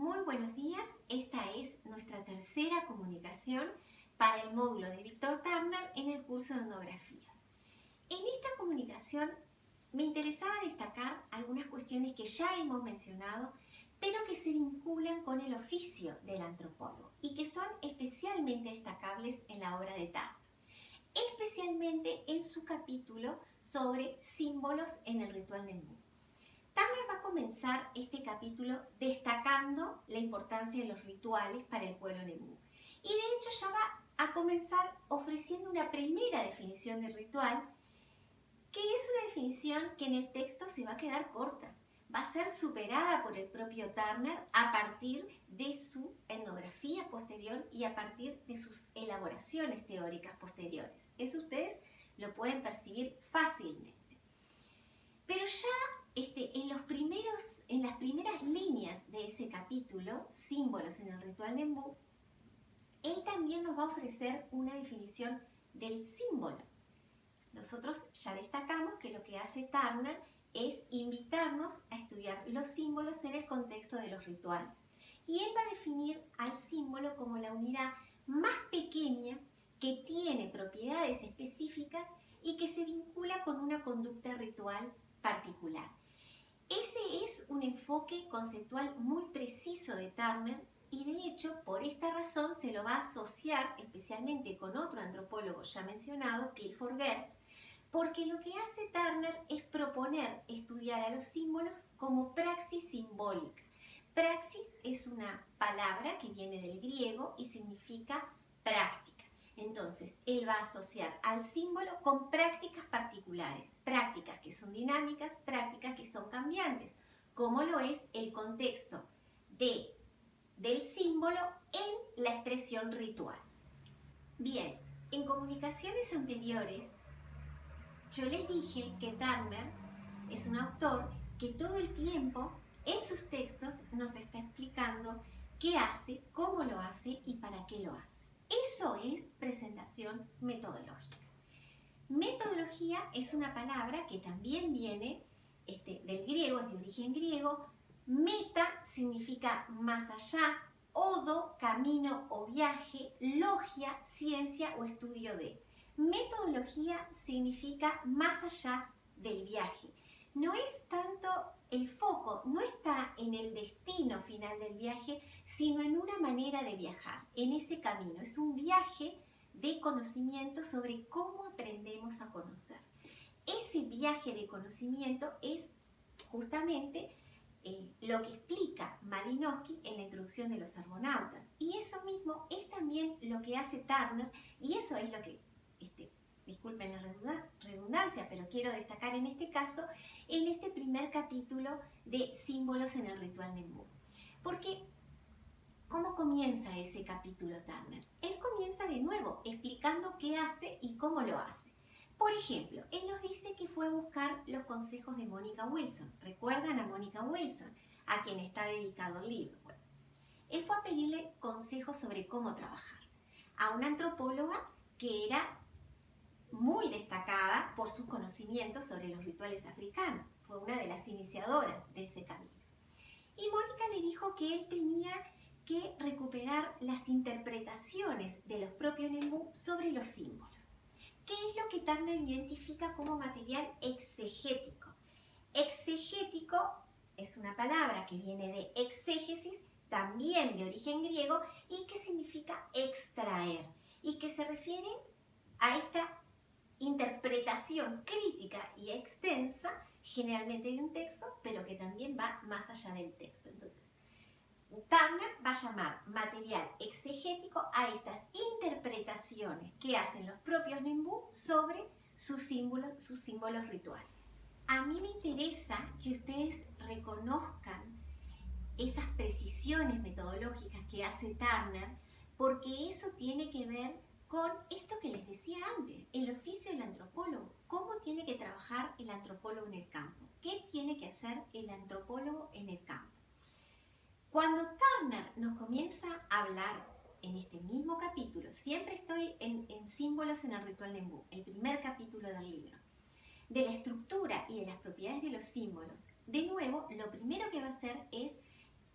Muy buenos días, esta es nuestra tercera comunicación para el módulo de Víctor Turner en el curso de etnografías. En esta comunicación me interesaba destacar algunas cuestiones que ya hemos mencionado, pero que se vinculan con el oficio del antropólogo y que son especialmente destacables en la obra de Turner, especialmente en su capítulo sobre símbolos en el ritual de Nembú. Turner va a comenzar este capítulo destacando la importancia de los rituales para el pueblo Nembú. Y de hecho ya va a comenzar ofreciendo una primera definición de ritual, que es una definición que en el texto se va a quedar corta. Va a ser superada por el propio Turner a partir de su etnografía posterior y a partir de sus elaboraciones teóricas posteriores. Eso ustedes lo pueden percibir fácilmente. Pero ya en las primeras líneas de ese capítulo, símbolos en el ritual Nembú, él también nos va a ofrecer una definición del símbolo. Nosotros ya destacamos que lo que hace Turner es invitarnos a estudiar los símbolos en el contexto de los rituales. Y él va a definir al símbolo como la unidad más pequeña que tiene propiedades específicas y que se vincula con una conducta ritual particular. Ese es un enfoque conceptual muy preciso de Turner y de hecho por esta razón se lo va a asociar especialmente con otro antropólogo ya mencionado, Clifford Geertz, porque lo que hace Turner es proponer estudiar a los símbolos como praxis simbólica. Praxis es una palabra que viene del griego y significa práctica. Entonces, él va a asociar al símbolo con prácticas particulares, prácticas que son dinámicas, prácticas que son cambiantes, como lo es el contexto del símbolo en la expresión ritual. Bien, en comunicaciones anteriores, yo les dije que Turner es un autor que todo el tiempo en sus textos nos está explicando qué hace, cómo lo hace y para qué lo hace. Eso es presentación metodológica. Metodología es una palabra que también viene del griego, es de origen griego. Meta significa más allá, odo, camino o viaje, logia, ciencia o estudio de. Metodología significa más allá del viaje. No es tanto el foco, no está en el destino final del viaje, sino en una manera de viajar, en ese camino. Es un viaje de conocimiento sobre cómo aprendemos a conocer. Ese viaje de conocimiento es justamente lo que explica Malinowski en la introducción de los argonautas. Y eso mismo es también lo que hace Turner, y eso es lo que, disculpen la redundancia, pero quiero destacar en este caso, en este primer capítulo de símbolos en el ritual Nembú. Porque, ¿cómo comienza ese capítulo Turner? Él comienza de nuevo explicando qué hace y cómo lo hace. Por ejemplo, él nos dice que fue a buscar los consejos de Mónica Wilson. ¿Recuerdan a Mónica Wilson, a quien está dedicado el libro? Bueno, él fue a pedirle consejos sobre cómo trabajar a una antropóloga que era muy destacada por sus conocimientos sobre los rituales africanos. Fue una de las iniciadoras de ese camino. Y Mónica le dijo que él tenía que recuperar las interpretaciones de los propios Nembú sobre los símbolos. ¿Qué es lo que Turner identifica como material exegético? Exegético es una palabra que viene de exégesis, también de origen griego, y que significa extraer, y que se refiere a esta interpretación crítica y extensa, generalmente de un texto, pero que también va más allá del texto. Entonces, Turner va a llamar material exegético a estas interpretaciones que hacen los propios Nembú sobre sus símbolos rituales. A mí me interesa que ustedes reconozcan esas precisiones metodológicas que hace Turner, porque eso tiene que ver con esto que les decía antes, el oficio del antropólogo. ¿Cómo tiene que trabajar el antropólogo en el campo? ¿Qué tiene que hacer el antropólogo en el campo? Cuando Turner nos comienza a hablar en este mismo capítulo, siempre estoy en símbolos en el ritual Nembú, el primer capítulo del libro, de la estructura y de las propiedades de los símbolos, de nuevo, lo primero que va a hacer es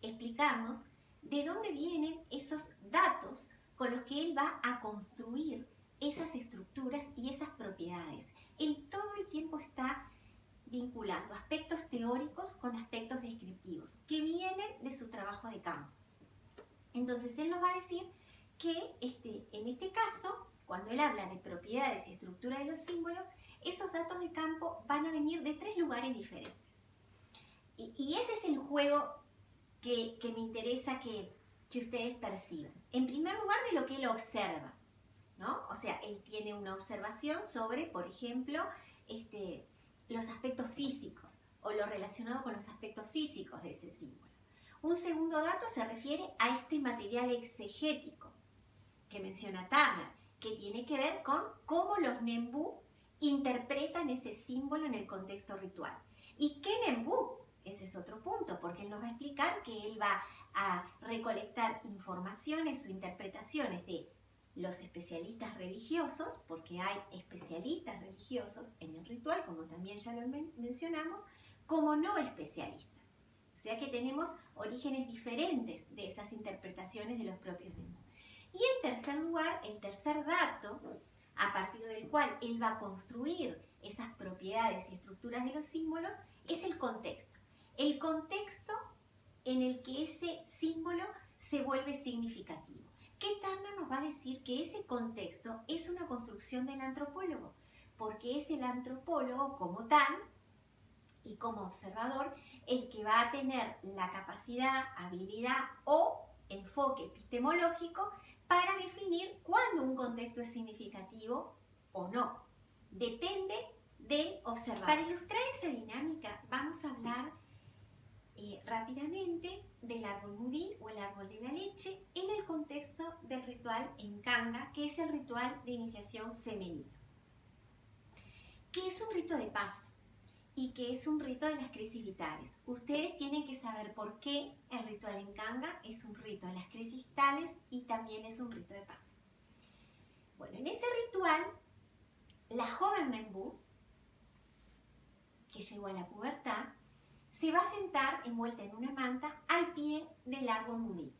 explicarnos de dónde vienen esos datos con los que él va a construir esas estructuras y esas propiedades. Él todo el tiempo está vinculando aspectos teóricos con aspectos descriptivos que vienen de su trabajo de campo. Entonces él nos va a decir que en este caso, cuando él habla de propiedades y estructura de los símbolos, esos datos de campo van a venir de 3 lugares diferentes. Y ese es el juego que me interesa que ustedes perciban. En primer lugar, de lo que él observa, ¿no? O sea, él tiene una observación sobre, por ejemplo, los aspectos físicos o lo relacionado con los aspectos físicos de ese símbolo. Un segundo dato se refiere a este material exegético que menciona Turner, que tiene que ver con cómo los Nembú interpretan ese símbolo en el contexto ritual. ¿Y qué Nembú? Ese es otro punto, porque él nos va a explicar que él va a recolectar informaciones o interpretaciones de los especialistas religiosos, porque hay especialistas religiosos en el ritual, como también ya lo mencionamos, como no especialistas. O sea que tenemos orígenes diferentes de esas interpretaciones de los propios Nembú. Y en tercer lugar, el tercer dato, a partir del cual él va a construir esas propiedades y estructuras de los símbolos, es el contexto. El contexto en el que ese símbolo se vuelve significativo. ¿Qué Turner nos va a decir? Que ese contexto es una construcción del antropólogo, porque es el antropólogo como tal y como observador el que va a tener la capacidad, habilidad o enfoque epistemológico para definir cuándo un contexto es significativo o no. Depende del observador. Para ilustrar esa dinámica vamos a hablar rápidamente del árbol mudí o el árbol de la leche en el contexto del ritual en Kanga, que es el ritual de iniciación femenino, que es un rito de paso y que es un rito de las crisis vitales. Ustedes tienen que saber por qué el ritual en Kanga es un rito de las crisis vitales y también es un rito de paso. Bueno, en ese ritual, la joven Nembú, que llegó a la pubertad, se va a sentar envuelta en una manta al pie del árbol mudí,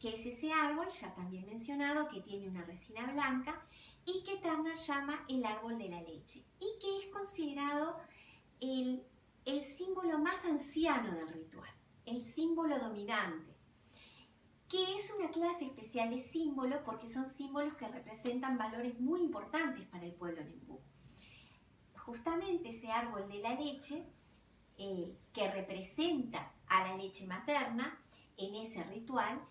que es ese árbol, ya también mencionado, que tiene una resina blanca y que Turner llama el árbol de la leche y que es considerado el símbolo más anciano del ritual, el símbolo dominante, que es una clase especial de símbolo porque son símbolos que representan valores muy importantes para el pueblo Nembú. Justamente ese árbol de la leche que representa a la leche materna en ese ritual,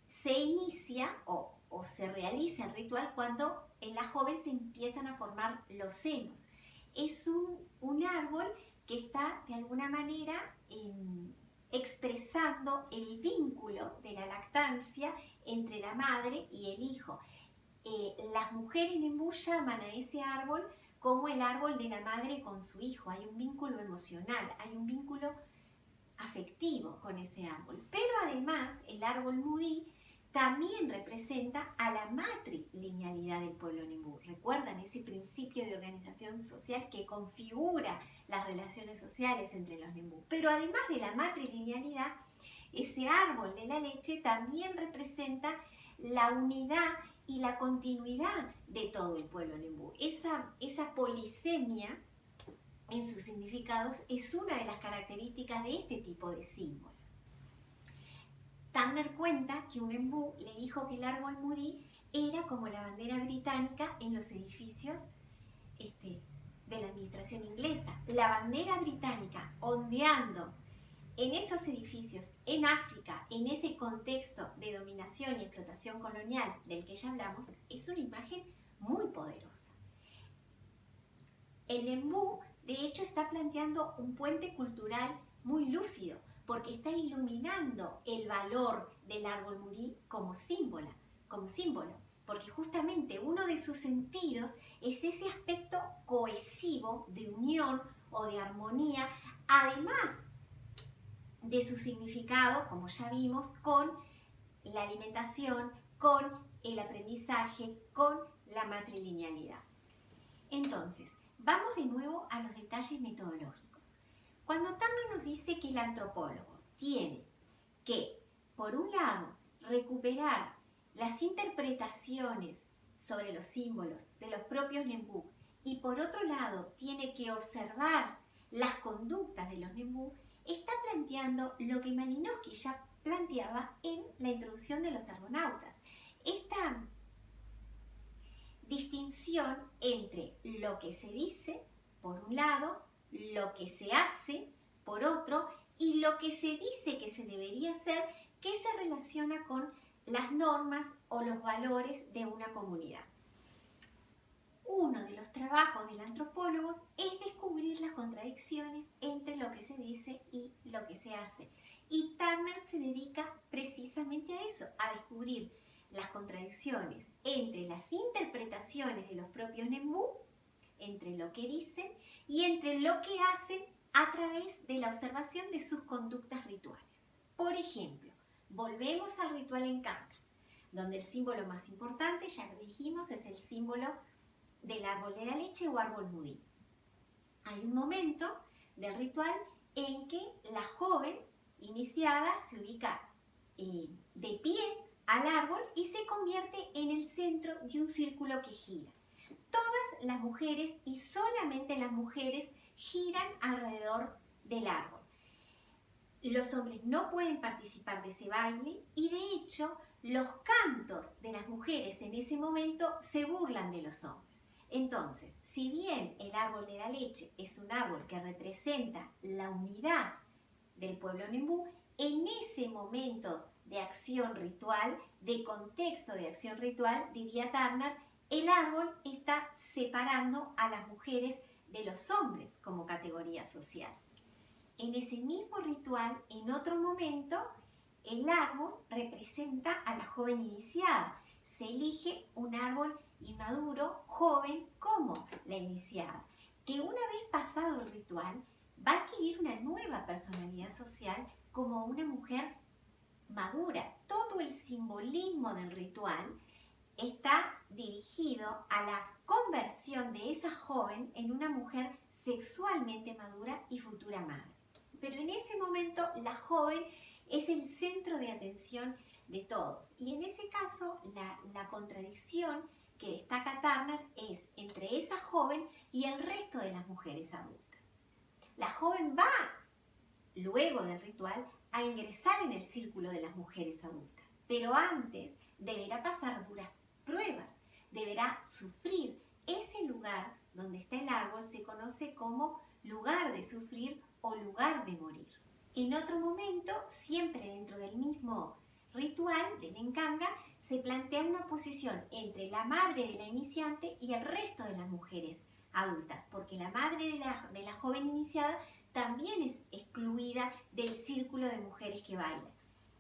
se inicia o se realiza el ritual cuando en la joven se empiezan a formar los senos. Es un árbol que está de alguna manera expresando el vínculo de la lactancia entre la madre y el hijo. Las mujeres Nembú llaman a ese árbol como el árbol de la madre con su hijo. Hay un vínculo emocional, hay un vínculo afectivo con ese árbol. Pero además el árbol mudí también representa a la matrilinealidad del pueblo Nembú. ¿Recuerdan ese principio de organización social que configura las relaciones sociales entre los Nembú? Pero además de la matrilinealidad, ese árbol de la leche también representa la unidad y la continuidad de todo el pueblo Nembú. Esa polisemia en sus significados es una de las características de este tipo de símbolos. Turner cuenta que un Nembú le dijo que el árbol mudí era como la bandera británica en los edificios de la administración inglesa. La bandera británica ondeando en esos edificios, en África, en ese contexto de dominación y explotación colonial del que ya hablamos, es una imagen muy poderosa. El Nembú, de hecho, está planteando un puente cultural muy lúcido, porque está iluminando el valor del árbol mudí como símbolo, porque justamente uno de sus sentidos es ese aspecto cohesivo de unión o de armonía, además de su significado, como ya vimos, con la alimentación, con el aprendizaje, con la matrilinealidad. Entonces, vamos de nuevo a los detalles metodológicos. Cuando Turner nos dice que el antropólogo tiene que, por un lado, recuperar las interpretaciones sobre los símbolos de los propios Nembú y por otro lado tiene que observar las conductas de los Nembú, está planteando lo que Malinowski ya planteaba en la introducción de los argonautas. Esta distinción entre lo que se dice, por un lado, lo que se hace, por otro, y lo que se dice que se debería hacer, que se relaciona con las normas o los valores de una comunidad. Uno de los trabajos del antropólogo es descubrir las contradicciones entre lo que se dice y lo que se hace. Y Turner se dedica precisamente a eso, a descubrir las contradicciones entre las interpretaciones de los propios Nembú, entre lo que dicen y entre lo que hacen a través de la observación de sus conductas rituales. Por ejemplo, volvemos al ritual en Kanga, donde el símbolo más importante, ya lo dijimos, es el símbolo del árbol de la leche o árbol mudí. Hay un momento del ritual en que la joven iniciada se ubica de pie al árbol y se convierte en el centro de un círculo que gira. Todas las mujeres y solamente las mujeres giran alrededor del árbol. Los hombres no pueden participar de ese baile y de hecho los cantos de las mujeres en ese momento se burlan de los hombres. Entonces, si bien el árbol de la leche es un árbol que representa la unidad del pueblo Nembú, en ese momento de acción ritual, de contexto de acción ritual, diría Turner, el árbol está separando a las mujeres de los hombres como categoría social. En ese mismo ritual, en otro momento, el árbol representa a la joven iniciada. Se elige un árbol inmaduro, joven, como la iniciada, que una vez pasado el ritual va a adquirir una nueva personalidad social como una mujer madura. Todo el simbolismo del ritual está dirigido a la conversión de esa joven en una mujer sexualmente madura y futura madre. Pero en ese momento la joven es el centro de atención de todos. Y en ese caso la contradicción que destaca Turner es entre esa joven y el resto de las mujeres adultas. La joven va, luego del ritual, a ingresar en el círculo de las mujeres adultas, pero antes deberá pasar duras pruebas, deberá sufrir. Ese lugar donde está el árbol se conoce como lugar de sufrir o lugar de morir. En otro momento, siempre dentro del mismo ritual del Nkanga, se plantea una oposición entre la madre de la iniciante y el resto de las mujeres adultas, porque la madre de la joven iniciada también es excluida del círculo de mujeres que bailan.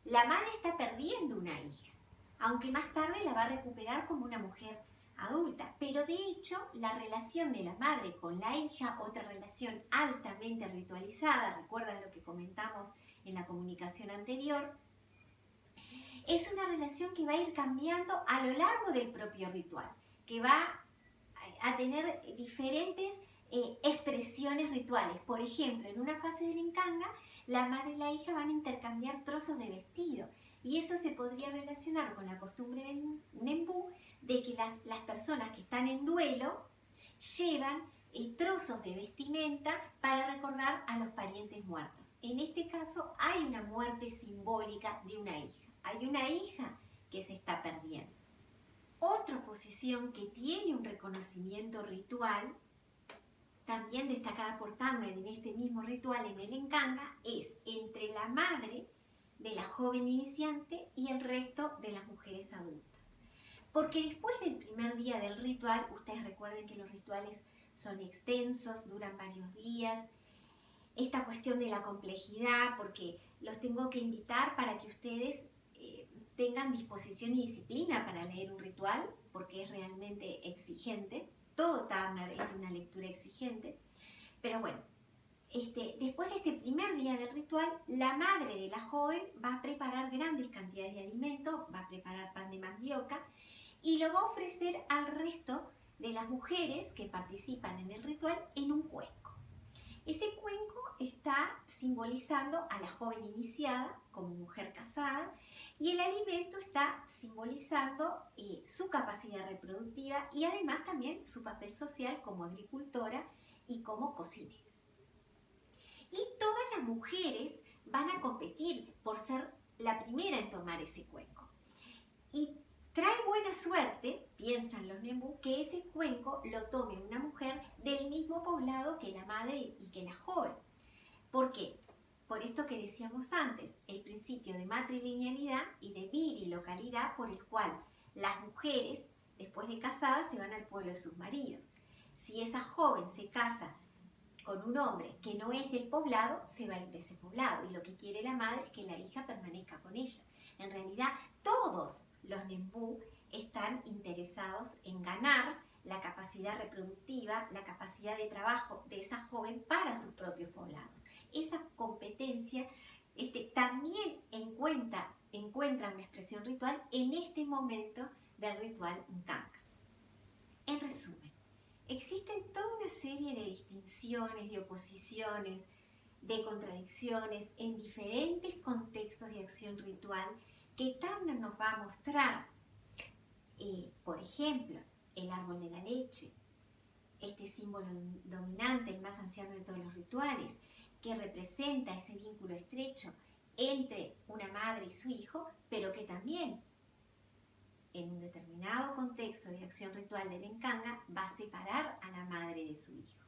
La madre está perdiendo una hija, aunque más tarde la va a recuperar como una mujer adulta, pero de hecho la relación de la madre con la hija, otra relación altamente ritualizada, recuerdan lo que comentamos en la comunicación anterior, es una relación que va a ir cambiando a lo largo del propio ritual, que va a tener diferentes expresiones rituales. Por ejemplo, en una fase del Nkanga, la madre y la hija van a intercambiar trozos de vestido y eso se podría relacionar con la costumbre del Nembú de que las personas que están en duelo llevan trozos de vestimenta para recordar a los parientes muertos. En este caso hay una muerte simbólica de una hija. Hay una hija que se está perdiendo. Otra posición que tiene un reconocimiento ritual, también destacada por Turner en este mismo ritual en el Nkanga, es entre la madre de la joven iniciante y el resto de las mujeres adultas. Porque después del primer día del ritual, ustedes recuerden que los rituales son extensos, duran varios días, esta cuestión de la complejidad, porque los tengo que invitar para que ustedes tengan disposición y disciplina para leer un ritual, porque es realmente exigente. Todo Turner es de una lectura exigente. Pero bueno, después de este primer día del ritual, la madre de la joven va a preparar grandes cantidades de alimento, va a preparar pan de mandioca y lo va a ofrecer al resto de las mujeres que participan en el ritual en un cuenco. Ese cuenco está simbolizando a la joven iniciada como mujer casada Y el alimento está simbolizando su capacidad reproductiva y además también su papel social como agricultora y como cocinera. Y todas las mujeres van a competir por ser la primera en tomar ese cuenco. Y trae buena suerte, piensan los Nembú, que ese cuenco lo tome una mujer del mismo poblado que la madre y que la joven. ¿Por qué? Por esto que decíamos antes, el principio de matrilinealidad y de virilocalidad por el cual las mujeres, después de casadas, se van al pueblo de sus maridos. Si esa joven se casa con un hombre que no es del poblado, se va a ir de ese poblado. Y lo que quiere la madre es que la hija permanezca con ella. En realidad, todos los Nembú están interesados en ganar la capacidad reproductiva, la capacidad de trabajo de esa joven para sus propios poblados. Esa competencia también encuentra una expresión ritual en este momento del ritual Nkanga. En resumen, existen toda una serie de distinciones, de oposiciones, de contradicciones en diferentes contextos de acción ritual que Turner nos va a mostrar. Por ejemplo, el árbol de la leche, este símbolo dominante, el más anciano de todos los rituales, que representa ese vínculo estrecho entre una madre y su hijo, pero que también en un determinado contexto de acción ritual del Nkanga va a separar a la madre de su hijo.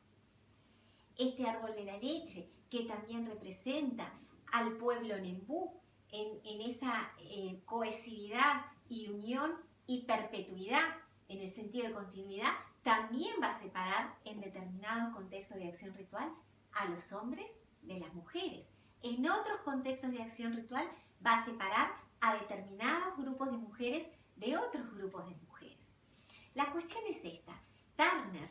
Este árbol de la leche, que también representa al pueblo Nembú en esa cohesividad y unión y perpetuidad, en el sentido de continuidad, también va a separar en determinados contextos de acción ritual a los hombres de las mujeres. En otros contextos de acción ritual va a separar a determinados grupos de mujeres de otros grupos de mujeres. La cuestión es esta. Turner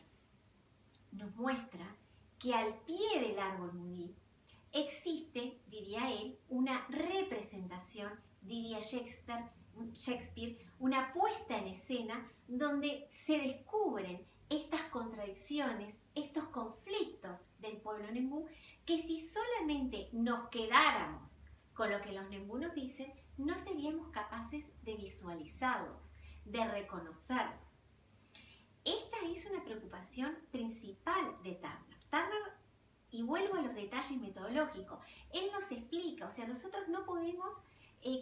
nos muestra que al pie del árbol Mudí existe, diría él, una representación, diría Shakespeare, una puesta en escena donde se descubren estas contradicciones, estos conflictos del pueblo Nembú, que si solamente nos quedáramos con lo que los Nembú nos dicen, no seríamos capaces de visualizarlos, de reconocerlos. Esta es una preocupación principal de Turner. Y vuelvo a los detalles metodológicos, él nos explica, o sea, nosotros no podemos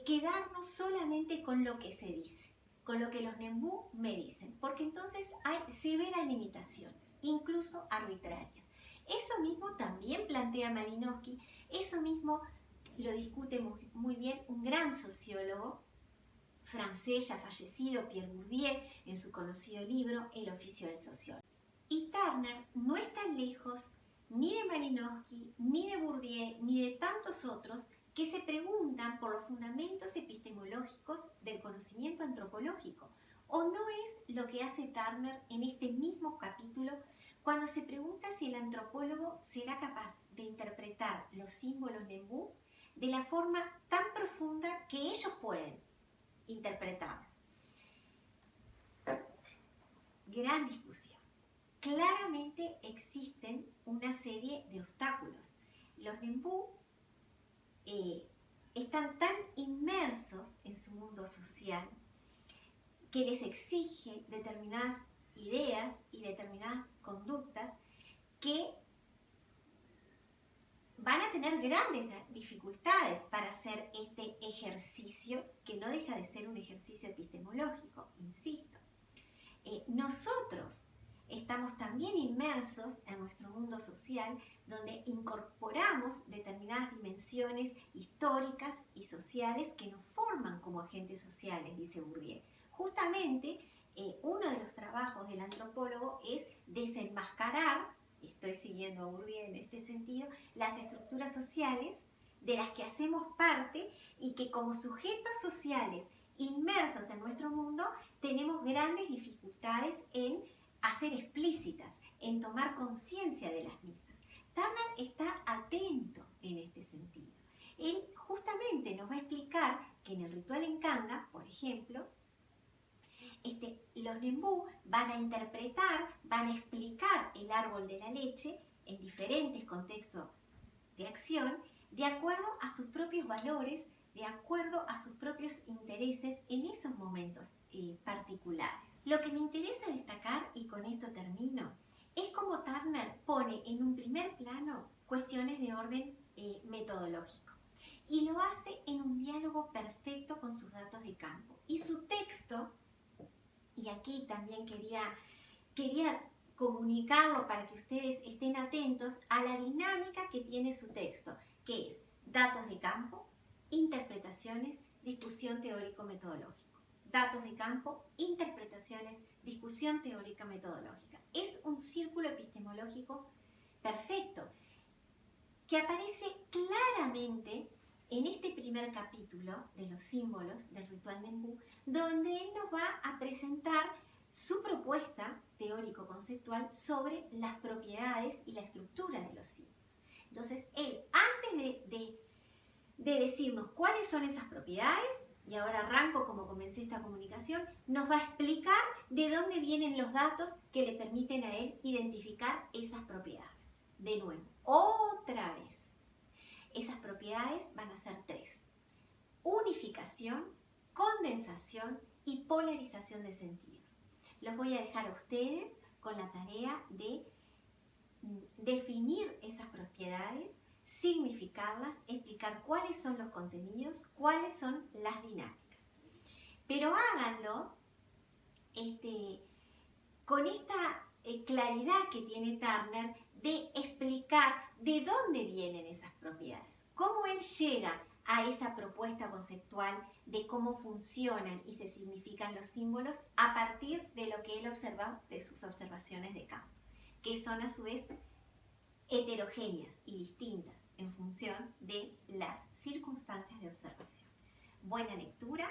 quedarnos solamente con lo que se dice, con lo que los Nembú me dicen, porque entonces hay severas limitaciones, incluso arbitrarias. Eso mismo también plantea Malinowski, eso mismo lo discute muy bien un gran sociólogo francés ya fallecido, Pierre Bourdieu, en su conocido libro El oficio del sociólogo. Y Turner no está lejos ni de Malinowski, ni de Bourdieu, ni de tantos otros que se preguntan por los fundamentos epistemológicos del conocimiento antropológico. ¿O no es lo que hace Turner en este mismo capítulo cuando se pregunta si el antropólogo será capaz de interpretar los símbolos Nembú de la forma tan profunda que ellos pueden interpretarlo? Gran discusión. Claramente existen una serie de obstáculos. Los Nembú están tan inmersos en su mundo social que les exige determinadas ideas y determinadas conductas que van a tener grandes dificultades para hacer este ejercicio, que no deja de ser un ejercicio epistemológico, insisto. Nosotros estamos también inmersos en nuestro mundo social, donde incorporamos determinadas dimensiones históricas y sociales que nos forman como agentes sociales, dice Bourdieu. Justamente, uno de los trabajos del antropólogo es desenmascarar, y estoy siguiendo a Bourdieu en este sentido, las estructuras sociales de las que hacemos parte y que como sujetos sociales inmersos en nuestro mundo tenemos grandes dificultades en hacer explícitas, en tomar conciencia de las mismas. Turner está atento en este sentido. Él justamente nos va a explicar que en el ritual Nkanga, por ejemplo, los Nembú van a interpretar, van a explicar el árbol de la leche en diferentes contextos de acción, de acuerdo a sus propios valores, de acuerdo a sus propios intereses en esos momentos particulares. Lo que me interesa destacar, y con esto termino, es cómo Turner pone en un primer plano cuestiones de orden metodológico y lo hace en un diálogo perfecto con sus datos de campo. Y su texto, y aquí también quería comunicarlo para que ustedes estén atentos a la dinámica que tiene su texto, que es datos de campo, interpretaciones, discusión teórico-metodológico. Datos de campo, interpretaciones, discusión teórica-metodológica. Es un círculo epistemológico perfecto que aparece claramente en este primer capítulo de los símbolos del ritual Nembú, donde él nos va a presentar su propuesta teórico-conceptual sobre las propiedades y la estructura de los símbolos. Entonces, él, antes de decirnos cuáles son esas propiedades, y ahora arranco como comencé esta comunicación, nos va a explicar de dónde vienen los datos que le permiten a él identificar esas propiedades. De nuevo, otra vez, esas propiedades van a ser 3. Unificación, condensación y polarización de sentidos. Los voy a dejar a ustedes con la tarea de definir esas propiedades, significarlas, explicar cuáles son los contenidos, cuáles son las dinámicas. Pero háganlo con esta claridad que tiene Turner de explicar de dónde vienen esas propiedades, cómo él llega a esa propuesta conceptual de cómo funcionan y se significan los símbolos a partir de lo que él observa de sus observaciones de campo, que son a su vez heterogéneas y distintas en función de las circunstancias de observación. Buena lectura.